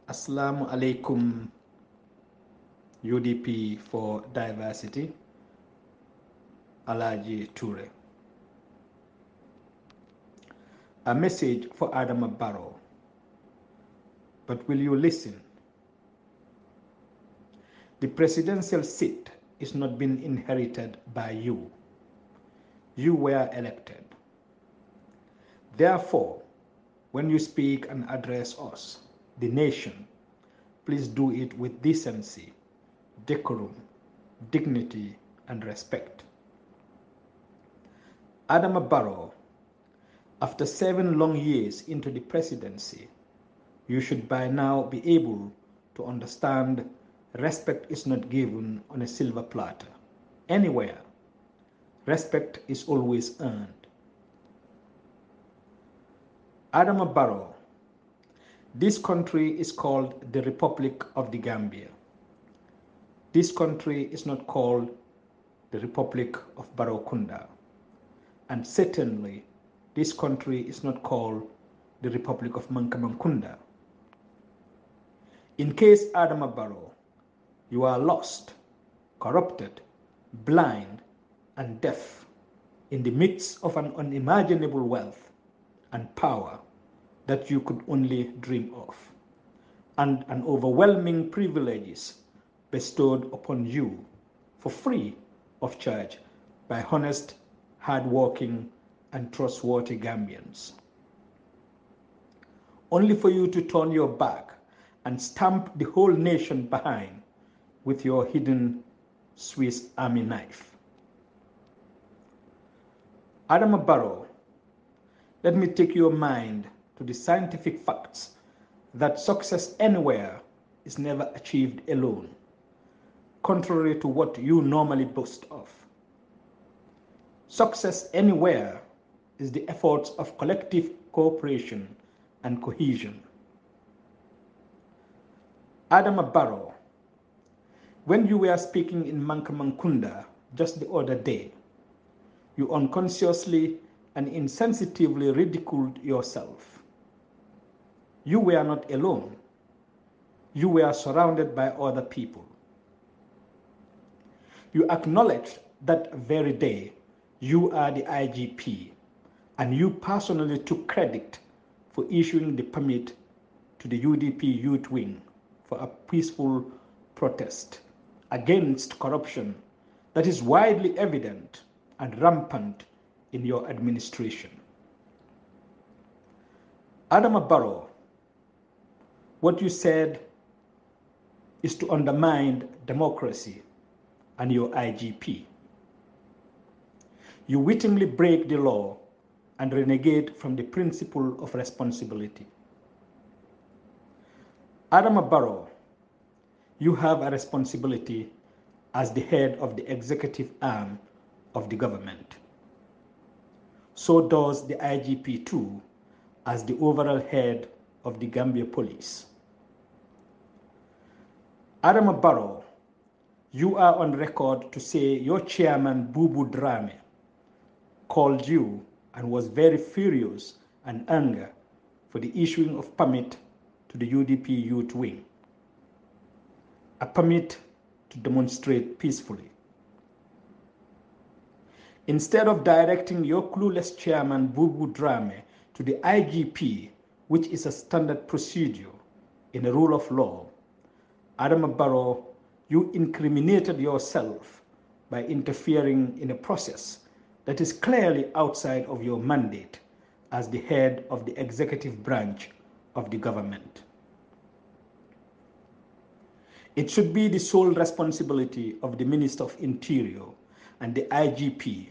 Assalamu alaikum, UDP for diversity, Alhagie Touray. A message for Barrow. But will you listen? The presidential seat is not being inherited by you. You were elected. Therefore, when you speak and address us, the nation, please do it with decency, decorum, dignity, and respect. Barrow, after 7 long years into the presidency, you should by now be able to understand respect is not given on a silver platter. Anywhere, respect is always earned. Barrow, this country is called the Republic of the Gambia. This country is not called the Republic of Barrow-Kunda. And certainly, this country is not called the Republic of Mankamangkunda. In case Barrow, you are lost, corrupted, blind, and deaf in the midst of an unimaginable wealth and power that you could only dream of, and an overwhelming privileges bestowed upon you for free of charge by honest, hard-working, and trustworthy Gambians. Only for you to turn your back and stamp the whole nation behind with your hidden Swiss Army knife. Barrow, let me take your mind to the scientific facts that success anywhere is never achieved alone, contrary to what you normally boast of. Success anywhere is the efforts of collective cooperation and cohesion. Barrow, when you were speaking in Mankamangkunda just the other day, you unconsciously and insensitively ridiculed yourself. You were not alone. You were surrounded by other people. You acknowledged that very day you are the IGP, and you personally took credit for issuing the permit to the UDP youth wing for a peaceful protest against corruption that is widely evident and rampant in your administration. Barrow, what you said is to undermine democracy and your IGP. You wittingly break the law and renegade from the principle of responsibility. Barrow, you have a responsibility as the head of the executive arm of the government. So does the IGP too, as the overall head of the Gambia Police. Barrow, you are on record to say your chairman, Bubu Drame, called you and was very furious and angry for the issuing of permit to the UDP youth wing, a permit to demonstrate peacefully. Instead of directing your clueless chairman, Bubu Drame, to the IGP, which is a standard procedure in the rule of law, Barrow, you incriminated yourself by interfering in a process that is clearly outside of your mandate as the head of the executive branch of the government. It should be the sole responsibility of the Minister of Interior and the IGP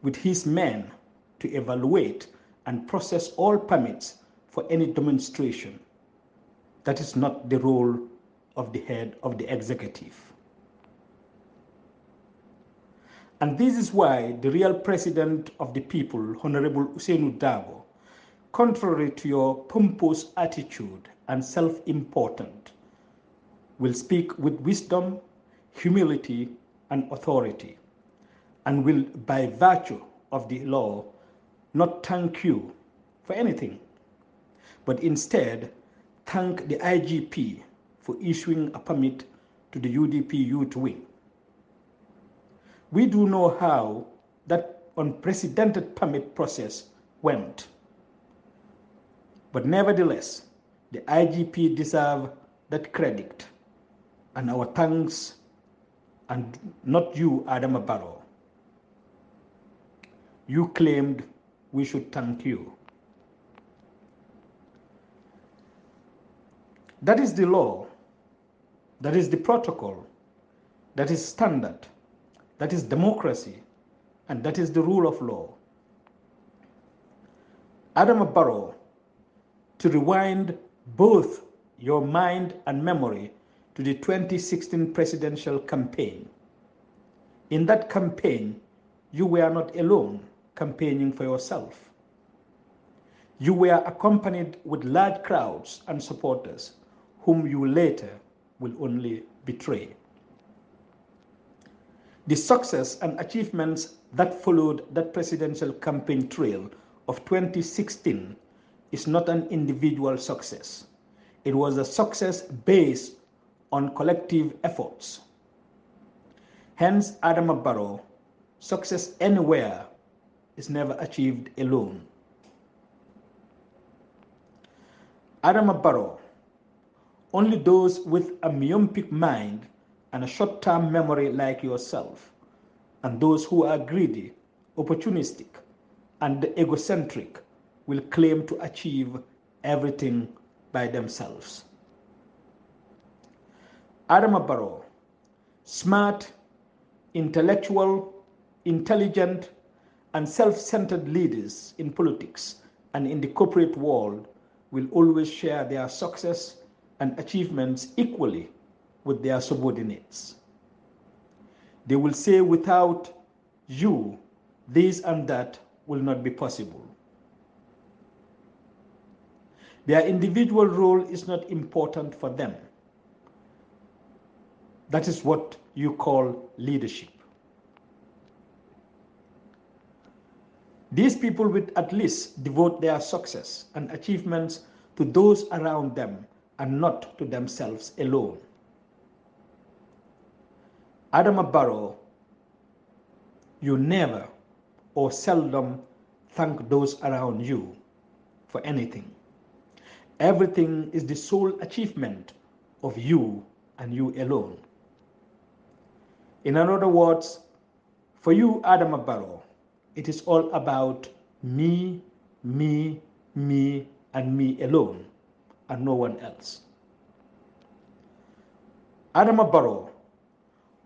with his men to evaluate and process all permits for any demonstration. That is not the role of the head of the executive. And this is why the real president of the people, Honorable Ousainou Darboe, contrary to your pompous attitude and self-important, will speak with wisdom, humility, and authority, and will, by virtue of the law, not thank you for anything, but instead thank the IGP for issuing a permit to the UDP youth wing. We do know how that unprecedented permit process went. But nevertheless, the IGP deserves that credit and our thanks, and not you, Adama Barrow. You claimed we should thank you. That is the law, that is the protocol, that is standard, that is democracy, and that is the rule of law. Adama Barrow, to rewind both your mind and memory to the 2016 presidential campaign. In that campaign, you were not alone campaigning for yourself. You were accompanied with large crowds and supporters whom you later will only betray. The success and achievements that followed that presidential campaign trail of 2016 is not an individual success. It was a success based on collective efforts. Hence, Adama Barrow, success anywhere is never achieved alone. Adama Barrow, only those with a myopic mind and a short-term memory like yourself, and those who are greedy, opportunistic, and egocentric will claim to achieve everything by themselves. Adama Barrow, smart, intellectual, intelligent, and self-centered leaders in politics and in the corporate world will always share their success and achievements equally with their subordinates. They will say, without you, this and that will not be possible. Their individual role is not important for them. That is what you call leadership. These people will at least devote their success and achievements to those around them and not to themselves alone. Adama Barrow, you never or seldom thank those around you for anything. Everything is the sole achievement of you and you alone. In other words, for you, Adama Barrow, it is all about me, me, me, and me alone, and no one else. Adama Barrow,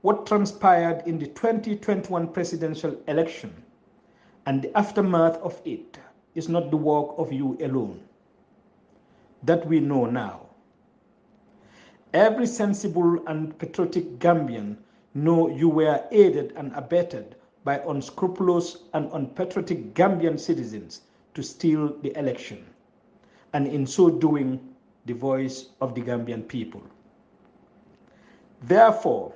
what transpired in the 2021 presidential election and the aftermath of it is not the work of you alone. That we know now. Every sensible and patriotic Gambian know you were aided and abetted by unscrupulous and unpatriotic Gambian citizens to steal the election, and in so doing, the voice of the Gambian people. Therefore,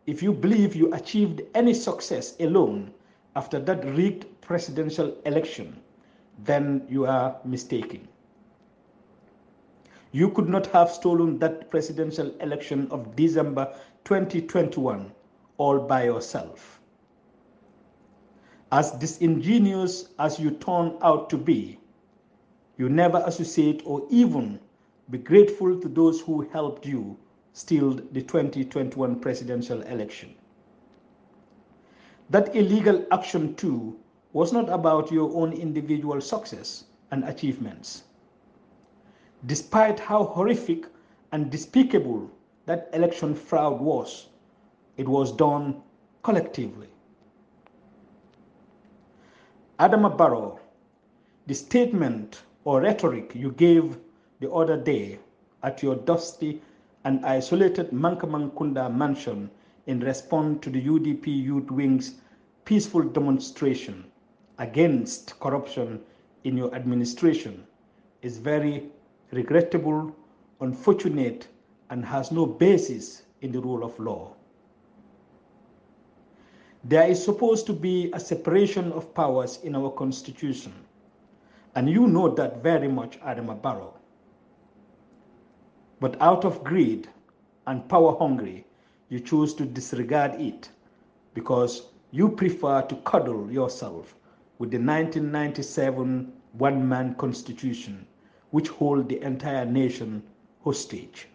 if you believe you achieved any success alone after that rigged presidential election, then you are mistaken. You could not have stolen that presidential election of December 2021 all by yourself. As disingenuous as you turn out to be, you never associate or even be grateful to those who helped you steal the 2021 presidential election. That illegal action too was not about your own individual success and achievements. Despite how horrific and despicable that election fraud was, it was done collectively. Adama Barrow, the statement or rhetoric you gave the other day at your dusty and isolated Mankamangkunda mansion in response to the UDP Youth Wing's peaceful demonstration against corruption in your administration is very regrettable, unfortunate, and has no basis in the rule of law. There is supposed to be a separation of powers in our constitution, and you know that very much, Adama Barrow. But out of greed and power hungry, you choose to disregard it because you prefer to cuddle yourself with the 1997 one-man constitution, which hold the entire nation hostage.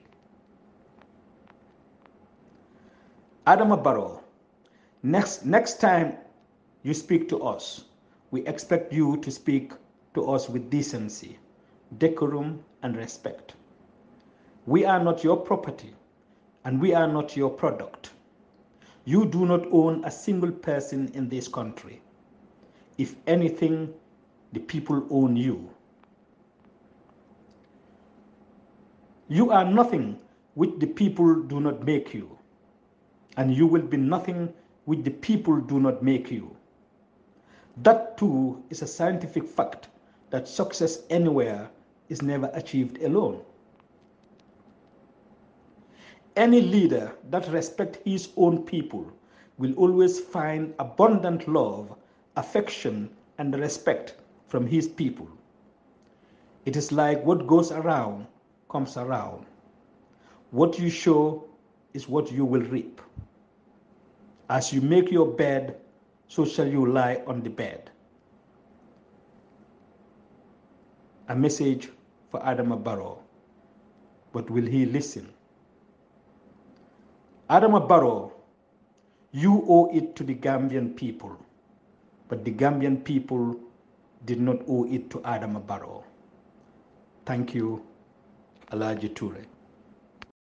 Adama Barrow, next time you speak to us, we expect you to speak to us with decency, decorum, and respect. We are not your property, and we are not your product. You do not own a single person in this country. If anything, the people own you. You are nothing which the people do not make you, and you will be nothing which the people do not make you. That too is a scientific fact that success anywhere is never achieved alone. Any leader that respects his own people will always find abundant love, affection, and respect from his people. It is like what goes around comes around. What you sow is what you will reap. As you make your bed, so shall you lie on the bed. A message for Adama Barrow, but will he listen? Adama Barrow, you owe it to the Gambian people, but the Gambian people did not owe it to Adama Barrow. Thank you, Alhagie Touray.